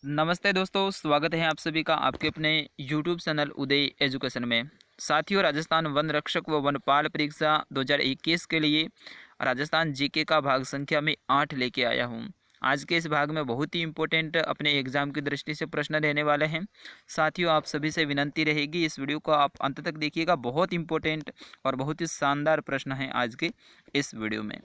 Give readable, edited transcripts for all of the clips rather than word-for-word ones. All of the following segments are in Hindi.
नमस्ते दोस्तों, स्वागत है आप सभी का आपके अपने YouTube चैनल उदय एजुकेशन में। साथियों, राजस्थान वन रक्षक व वनपाल परीक्षा 2021 के लिए राजस्थान जीके का भाग संख्या में 8 लेके आया हूँ। आज के इस भाग में बहुत ही इम्पोर्टेंट अपने एग्जाम की दृष्टि से प्रश्न रहने वाले हैं। साथियों, आप सभी से विनंती रहेगी इस वीडियो को आप अंत तक देखिएगा। बहुत इंपॉर्टेंट और बहुत ही शानदार प्रश्न हैं आज के इस वीडियो में।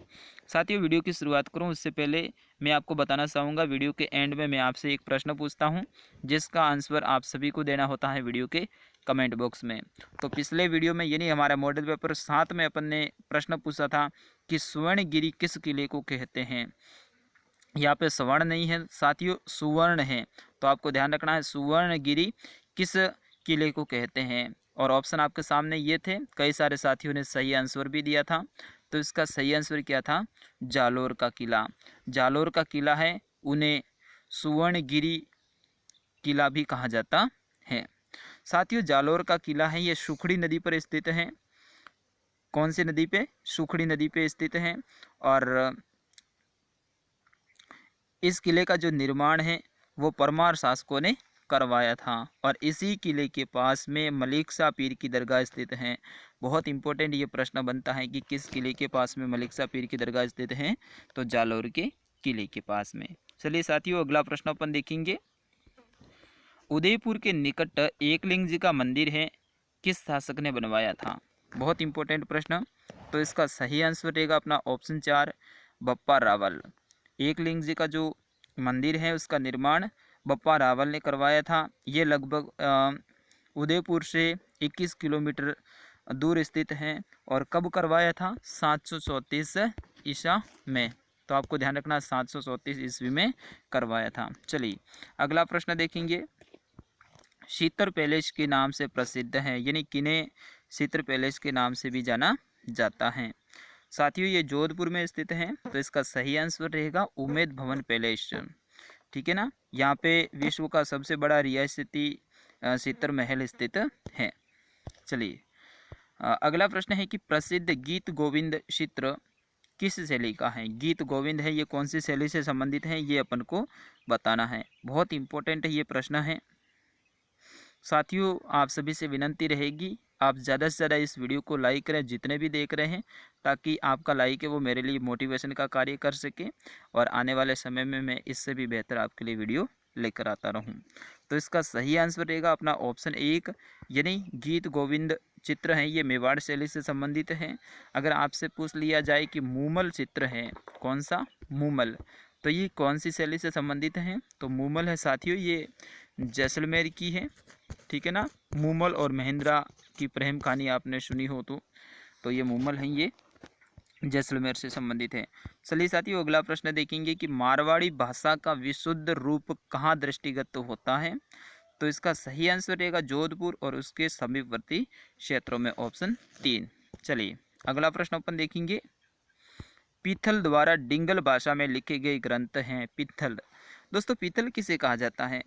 साथियों, वीडियो की शुरुआत करूं उससे पहले मैं आपको बताना चाहूँगा, वीडियो के एंड में मैं आपसे एक प्रश्न पूछता हूं जिसका आंसर आप सभी को देना होता है वीडियो के कमेंट बॉक्स में। तो पिछले वीडियो में यानी हमारा मॉडल पेपर 7 में अपन ने प्रश्न पूछा था कि स्वर्णगिरी किस किले को कहते हैं। यहाँ पे स्वर्ण नहीं है साथियों, सुवर्ण है। तो आपको ध्यान रखना है सुवर्णगिरी किस किले को कहते हैं। और ऑप्शन आपके सामने ये थे, कई सारे साथियों ने सही आंसर भी दिया था। तो इसका सही आंसर क्या था? जालोर का किला। जालोर का किला है, उन्हें सुवर्णगिरी किला भी कहा जाता है। साथियों, जालोर का किला है ये सुखड़ी नदी पर स्थित है। कौन सी नदी पे? सुखड़ी नदी पे स्थित है। और इस किले का जो निर्माण है वो परमार शासकों ने करवाया था। और इसी किले के पास में मलिक शाह पीर की दरगाह स्थित है। बहुत इंपॉर्टेंट ये प्रश्न बनता है कि किस किले के पास में मलिक शाह पीर की दरगाह स्थित है? तो जालौर के किले के पास में। चलिए साथियों, अगला प्रश्न अपन देखेंगे। उदयपुर के निकट एकलिंग जी का मंदिर है, किस शासक ने बनवाया था? बहुत इंपॉर्टेंट प्रश्न। तो इसका सही आंसर रहेगा अपना ऑप्शन 4, बप्पा रावल। एकलिंग जी का जो मंदिर है उसका निर्माण बप्पा रावल ने करवाया था। ये लगभग उदयपुर से 21 किलोमीटर दूर स्थित है। और कब करवाया था? 734 ईसा में। तो आपको ध्यान रखना 734 ईस्वी में करवाया था। चलिए अगला प्रश्न देखेंगे। शीतर पैलेस के नाम से प्रसिद्ध है, यानी किन्हें शीतर पैलेस के नाम से भी जाना जाता है? साथियों, ये जोधपुर में स्थित है। तो इसका सही आंसर रहेगा उमेद भवन पैलेस। ठीक है ना। यहाँ पे विश्व का सबसे बड़ा रियासती शीतर महल स्थित है। चलिए अगला प्रश्न है कि प्रसिद्ध गीत गोविंद चित्र किस शैली का है? गीत गोविंद है ये कौन सी शैली से संबंधित है, ये अपन को बताना है। बहुत इंपॉर्टेंट ये प्रश्न है। साथियों, आप सभी से विनंती रहेगी आप ज़्यादा से ज़्यादा इस वीडियो को लाइक करें जितने भी देख रहे हैं, ताकि आपका लाइक है वो मेरे लिए मोटिवेशन का कार्य कर सके और आने वाले समय में मैं इससे भी बेहतर आपके लिए वीडियो लेकर आता रहूं। तो इसका सही आंसर रहेगा अपना ऑप्शन 1, यानी गीत गोविंद चित्र हैं ये मेवाड़ शैली से संबंधित हैं। अगर आपसे पूछ लिया जाए कि मूमल चित्र है, कौन सा? मूमल। तो ये कौन सी शैली से संबंधित हैं? तो मूमल है साथियों ये जैसलमेर की है। ठीक है ना। मूमल और महेंद्रा की प्रेम कहानी आपने सुनी हो तो ये मूमल हैं, ये जैसलमेर से संबंधित है। चलिए साथियों, अगला प्रश्न देखेंगे कि मारवाड़ी भाषा का विशुद्ध रूप कहाँ दृष्टिगत होता है? तो इसका सही आंसर रहेगा जोधपुर और उसके समीपवर्ती क्षेत्रों में, ऑप्शन 3। चलिए अगला प्रश्न अपन देखेंगे। पीथल द्वारा डिंगल भाषा में लिखे गए ग्रंथ हैं। पीथल दोस्तों, पीथल किसे कहा जाता है?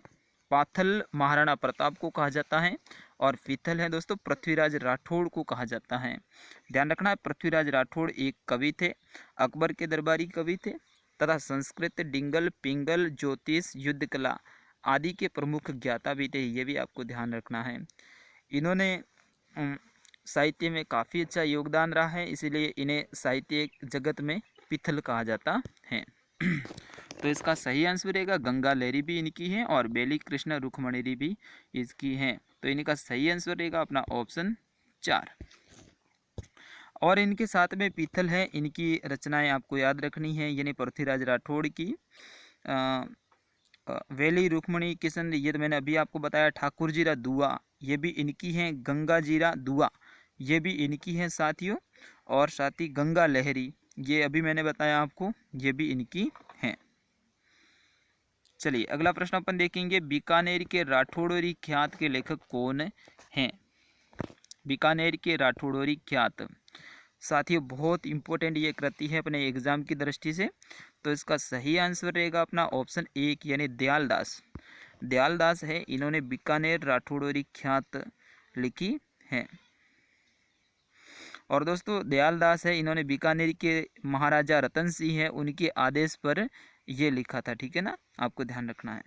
पाथल महाराणा प्रताप को कहा जाता है। और पीथल है दोस्तों पृथ्वीराज राठौड़ को कहा जाता है। ध्यान रखना है पृथ्वीराज राठौड़ एक कवि थे, अकबर के दरबारी कवि थे तथा संस्कृत, डिंगल, पिंगल, ज्योतिष, युद्ध कला आदि के प्रमुख ज्ञाता भी थे। ये भी आपको ध्यान रखना है। इन्होंने साहित्य में काफ़ी अच्छा योगदान रहा है, इसीलिए इन्हें साहित्य जगत में पीथल कहा जाता है। तो इसका सही आंसर रहेगा गंगा लहरी भी इनकी है और बेली कृष्ण रुक्मणी भी इसकी हैं। तो इनका सही आंसर रहेगा अपना ऑप्शन 4। और इनके साथ में पीथल है, इनकी रचनाएं आपको याद रखनी है, यानी पृथ्वीराज राठौड़ की वेली रुक्मणी किशन, ये तो मैंने अभी आपको बताया। ठाकुर जीरा दुआ ये भी इनकी हैं। गंगा जीरा दुआ ये भी इनकी हैं साथियों। और साथ ही गंगा लहरी ये अभी मैंने बताया आपको, ये भी इनकी हैं। चलिए अगला प्रश्न अपन देखेंगे। बीकानेर के राठौड़ोरी ख्यात के लेखक कौन हैं? बीकानेर के राठौड़ोरी ख्यात साथियों बहुत इंपॉर्टेंट ये कृति है अपने एग्जाम की दृष्टि से। तो इसका सही आंसर रहेगा अपना ऑप्शन 1, यानी दयालदास। दयालदास है, इन्होंने बीकानेर राठौड़ोरी ख्यात लिखी है। और दोस्तों दयालदास है, इन्होंने बीकानेर के महाराजा रतन सिंह है उनके आदेश पर यह लिखा था। ठीक है ना, आपको ध्यान रखना है।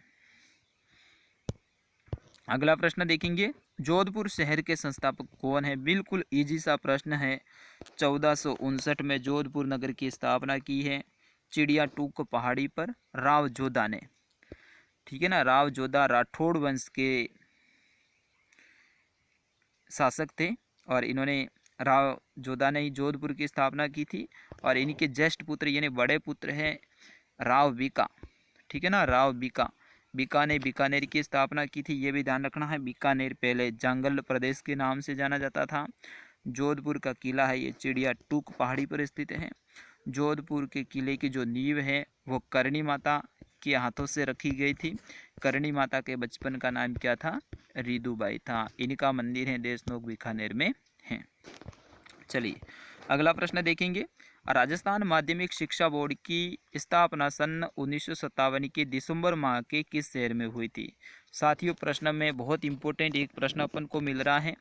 अगला प्रश्न देखेंगे, जोधपुर शहर के संस्थापक कौन है? बिल्कुल इजी सा प्रश्न है। 1459 में जोधपुर नगर की स्थापना की है चिड़िया टूक पहाड़ी पर राव जोधा ने। ठीक है ना, राव जोधा राठौड़ वंश के शासक थे और इन्होंने राव जोधा ने ही जोधपुर की स्थापना की थी। और इनके ज्येष्ठ पुत्र यानी बड़े पुत्र हैं राव बीका। ठीक है ना, राव बीका, बीका ने बीकानेर की स्थापना की थी। ये भी ध्यान रखना है, बीकानेर पहले जंगल प्रदेश के नाम से जाना जाता था। जोधपुर का किला है ये चिड़िया टूक पहाड़ी पर स्थित है। जोधपुर के किले की जो नींव है वो करणी माता के हाथों से रखी गई थी। करणी माता के बचपन का नाम क्या था? रिदुबाई था। इनका मंदिर है देशनोक बीकानेर में है। चलिए अगला प्रश्न देखेंगे, राजस्थान माध्यमिक शिक्षा बोर्ड की स्थापना सन 1957 के दिसंबर माह के किस शहर में हुई थी? साथियों प्रश्न में बहुत इंपॉर्टेंट एक प्रश्न अपन को मिल रहा है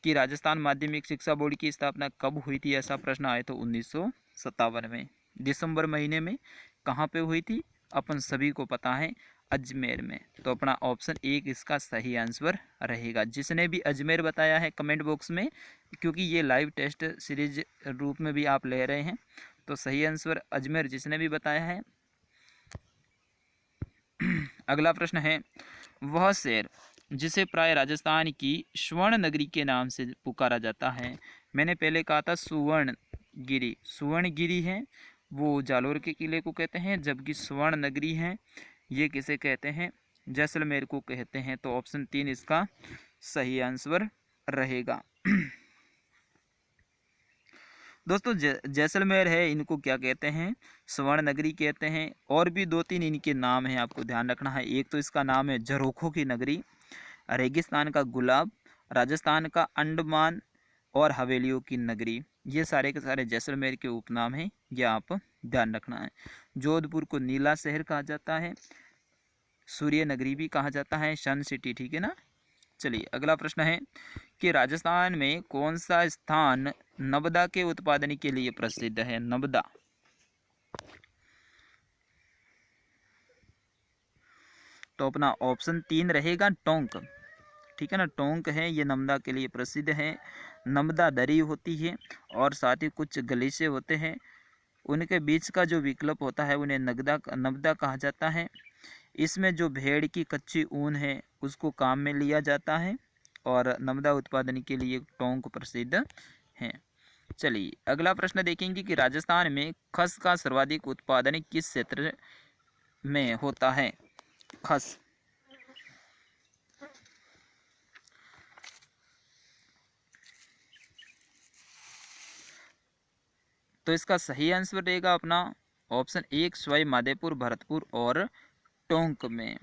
कि राजस्थान माध्यमिक शिक्षा बोर्ड की स्थापना कब हुई थी। ऐसा प्रश्न आया तो 1957 में दिसंबर महीने में। कहाँ पे हुई थी? अपन सभी को पता है अजमेर में। तो अपना ऑप्शन एक इसका सही आंसर रहेगा। जिसने भी अजमेर बताया है कमेंट बॉक्स में, क्योंकि ये लाइव टेस्ट सीरीज रूप में भी आप ले रहे हैं, तो सही आंसर अजमेर जिसने भी बताया है। अगला प्रश्न है, वह शहर जिसे प्राय राजस्थान की स्वर्ण नगरी के नाम से पुकारा जाता है। मैंने पहले कहा था सुवर्णगिरी, सुवर्णगिरी है वो जालोर के किले को कहते हैं, जबकि स्वर्ण नगरी है ये किसे कहते हैं? जैसलमेर को कहते हैं। तो ऑप्शन 3 इसका सही आंसर रहेगा। दोस्तों जैसलमेर है इनको क्या कहते हैं? स्वर्ण नगरी कहते हैं। और भी 2-3 इनके नाम हैं, आपको ध्यान रखना है। एक तो इसका नाम है झरोखों की नगरी, रेगिस्तान का गुलाब, राजस्थान का अंडमान और हवेलियों की नगरी। ये सारे के सारे जैसलमेर के उपनाम हैं, ये आप ध्यान रखना है। जोधपुर को नीला शहर कहा जाता है, सूर्य नगरी भी कहा जाता है, सन सिटी। ठीक है ना। चलिए अगला प्रश्न है कि राजस्थान में कौन सा स्थान नवदा के उत्पादन के लिए प्रसिद्ध है? नवदा, तो अपना ऑप्शन 3 रहेगा टोंक। ठीक है ना, टोंक है ये नवदा के लिए प्रसिद्ध है। नवदा दरी होती है और साथ ही कुछ गलीचे होते हैं, उनके बीच का जो विकल्प होता है उन्हें नवदा कहा जाता है। इसमें जो भेड़ की कच्ची ऊन है उसको काम में लिया जाता है और नवदा उत्पादन के लिए टोंक प्रसिद्ध है। चलिए अगला प्रश्न देखेंगे कि राजस्थान में खस का सर्वाधिक उत्पादन किस क्षेत्र में होता है? खस, तो इसका सही आंसर रहेगा अपना ऑप्शन 1 सवाई माधोपुर, भरतपुर और टोंक में।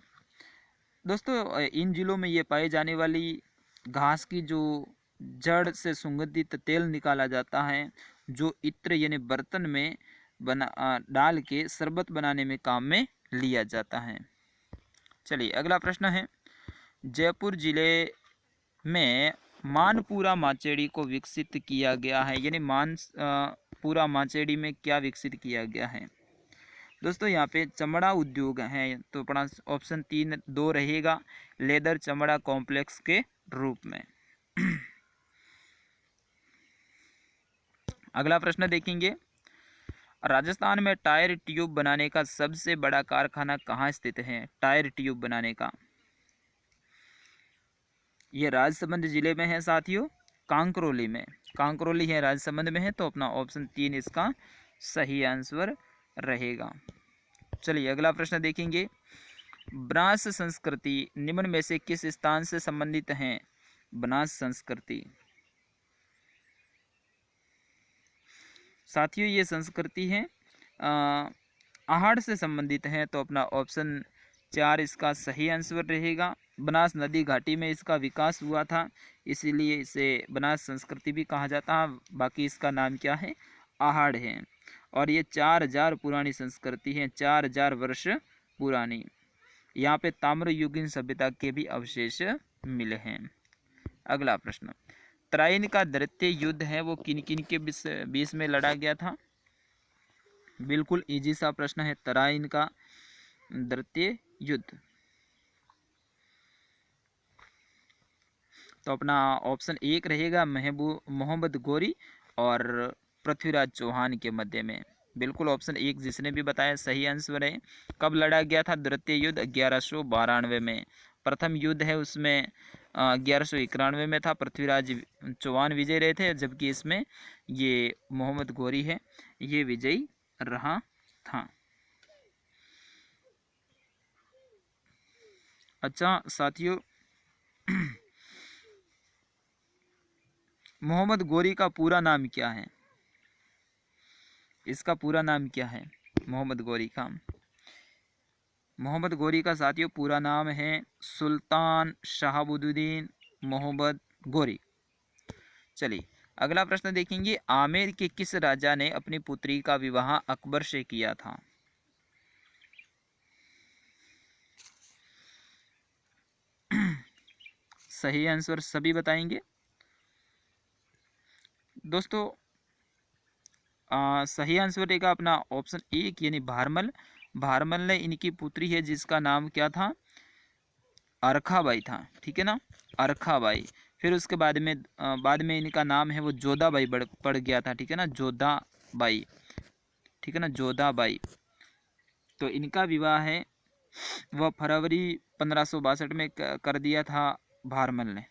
दोस्तों इन जिलों में ये पाई जाने वाली घास की जो जड़ से सुगंधित तेल निकाला जाता है, जो इत्र यानी बर्तन में डाल के शरबत बनाने में काम में लिया जाता है। चलिए अगला प्रश्न है, जयपुर जिले में मानपुरा माचेड़ी को विकसित किया गया है, यानी मानपुरा माचेड़ी में क्या विकसित किया गया है? दोस्तों यहाँ पे चमड़ा उद्योग है, तो अपना ऑप्शन 3-2 रहेगा, लेदर चमड़ा कॉम्प्लेक्स के रूप में। अगला प्रश्न देखेंगे, राजस्थान में टायर ट्यूब बनाने का सबसे बड़ा कारखाना कहाँ स्थित है? टायर ट्यूब बनाने का, ये राजसमंद जिले में है साथियों, कांकरोली में। कांकरोली है राजसमंद में है, तो अपना ऑप्शन 3 इसका सही आंसर रहेगा। चलिए अगला प्रश्न देखेंगे, बनास संस्कृति निम्न में से किस स्थान से संबंधित है? बनास संस्कृति साथियों ये संस्कृति है आहड़ से संबंधित है, तो अपना ऑप्शन 4 इसका सही आंसर रहेगा। बनास नदी घाटी में इसका विकास हुआ था, इसीलिए इसे बनास संस्कृति भी कहा जाता है। बाकी इसका नाम क्या है? आहड़ है। और ये 4000 पुरानी संस्कृति है, 4000 वर्ष पुरानी। यहाँ पे ताम्रयुगीन सभ्यता के भी अवशेष मिले हैं। अगला प्रश्न, तराइन का द्वितीय युद्ध है वो किन किन के बीच में लड़ा गया था? बिल्कुल इजी सा प्रश्न है, तराइन का द्वितीय युद्ध तो अपना ऑप्शन 1 रहेगा मोहम्मद गोरी और पृथ्वीराज चौहान के मध्य में। बिल्कुल ऑप्शन 1 जिसने भी बताया सही आंसर है। कब लड़ा गया था द्वितीय युद्ध? 1192 में। प्रथम युद्ध है उसमें 1191 में था, पृथ्वीराज चौहान विजयी रहे थे, जबकि इसमें ये मोहम्मद गोरी है ये विजयी रहा था। अच्छा साथियों, मोहम्मद गोरी का पूरा नाम क्या है? इसका पूरा नाम क्या है मोहम्मद गोरी का? मोहम्मद गोरी का साथियों पूरा नाम है सुल्तान शहाबुद्दीन मोहम्मद गोरी। चलिए अगला प्रश्न देखेंगे, आमेर के किस राजा ने अपनी पुत्री का विवाह अकबर से किया था? सही आंसर सभी बताएंगे दोस्तों। सही आंसर रहेगा अपना ऑप्शन 1 यानी भारमल। भारमल ने इनकी पुत्री है जिसका नाम क्या था? अरखाबाई था, ठीक है ना, अरखाबाई। फिर उसके बाद में इनका नाम है वो जोधाबाई पड़ गया था, ठीक है ना, जोधाबाई, ठीक है ना, जोधाबाई। तो इनका विवाह है वह फरवरी 1562 में कर दिया था भारमल ने।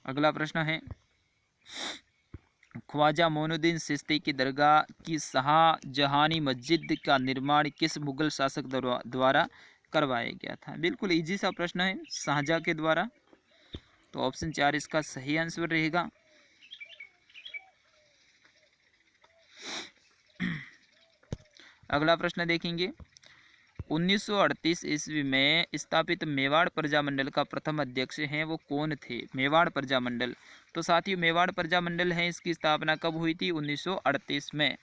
अगला प्रश्न है, ख्वाजा मोइनुद्दीन चिश्ती की दरगाह की शाहजहानी मस्जिद का निर्माण किस मुगल शासक द्वारा करवाया गया था? बिल्कुल इजी सा प्रश्न है, शाहजहां के द्वारा। तो ऑप्शन 4 इसका सही आंसर रहेगा। अगला प्रश्न देखेंगे, 1938 ईस्वी में स्थापित मेवाड़ प्रजामंडल का प्रथम अध्यक्ष हैं वो कौन थे? मेवाड़ प्रजामंडल, तो साथियों मेवाड़ प्रजामंडल है इसकी स्थापना कब हुई थी? 1938 में।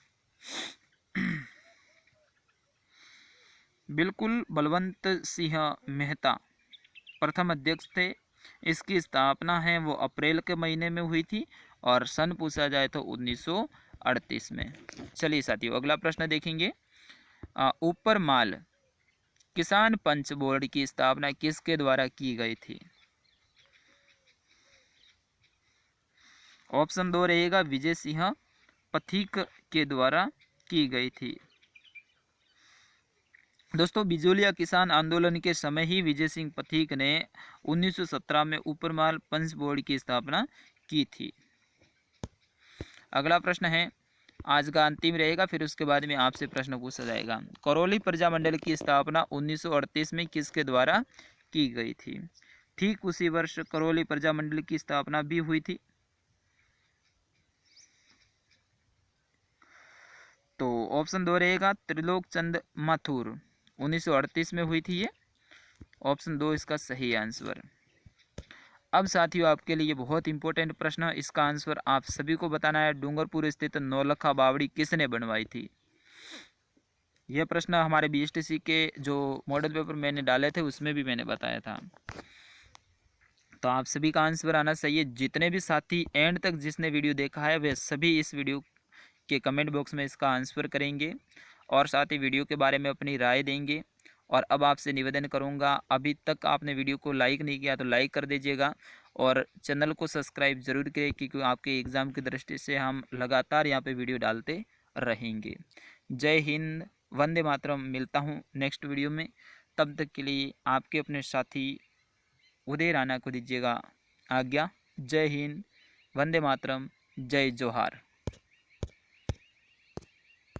बिल्कुल बलवंत सिंह मेहता प्रथम अध्यक्ष थे। इसकी स्थापना है वो अप्रैल के महीने में हुई थी और सन पूछा जाए तो 1938 में। चलिए साथियों अगला प्रश्न देखेंगे, ऊपर माल किसान पंच बोर्ड की स्थापना किसके द्वारा की गई थी? ऑप्शन 2 रहेगा विजय सिंह पथिक के द्वारा की गई थी। दोस्तों बिजोलिया किसान आंदोलन के समय ही विजय सिंह पथिक ने 1917 में ऊपरमाल पंच बोर्ड की स्थापना की थी। अगला प्रश्न है आज का अंतिम रहेगा, फिर उसके बाद में आपसे प्रश्न पूछा जाएगा। करौली प्रजामंडल की स्थापना 1938 में किसके द्वारा की गई थी? ठीक उसी वर्ष करौली प्रजामंडल की स्थापना भी हुई थी। तो ऑप्शन 2 रहेगा त्रिलोक चंद माथुर, 1938 में हुई थी ये। ऑप्शन 2 इसका सही आंसर। अब साथियों आपके लिए बहुत इंपॉर्टेंट प्रश्न, इसका आंसर आप सभी को बताना है। डूंगरपुर स्थित नौलखा बावड़ी किसने बनवाई थी? यह प्रश्न हमारे बीएसटीसी के जो मॉडल पेपर मैंने डाले थे उसमें भी मैंने बताया था। तो आप सभी का आंसर आना चाहिए। जितने भी साथी एंड तक जिसने वीडियो देखा है वे सभी इस वीडियो के कमेंट बॉक्स में इसका आंसर करेंगे और साथ ही वीडियो के बारे में अपनी राय देंगे। और अब आपसे निवेदन करूंगा, अभी तक आपने वीडियो को लाइक नहीं किया तो लाइक कर दीजिएगा और चैनल को सब्सक्राइब जरूर करें, क्योंकि आपके एग्ज़ाम की दृष्टि से हम लगातार यहाँ पे वीडियो डालते रहेंगे। जय हिंद, वंदे मातरम। मिलता हूँ नेक्स्ट वीडियो में, तब तक के लिए आपके अपने साथी उदय राणा को दीजिएगा आज्ञा। जय हिंद, वंदे मातरम, जय जोहार।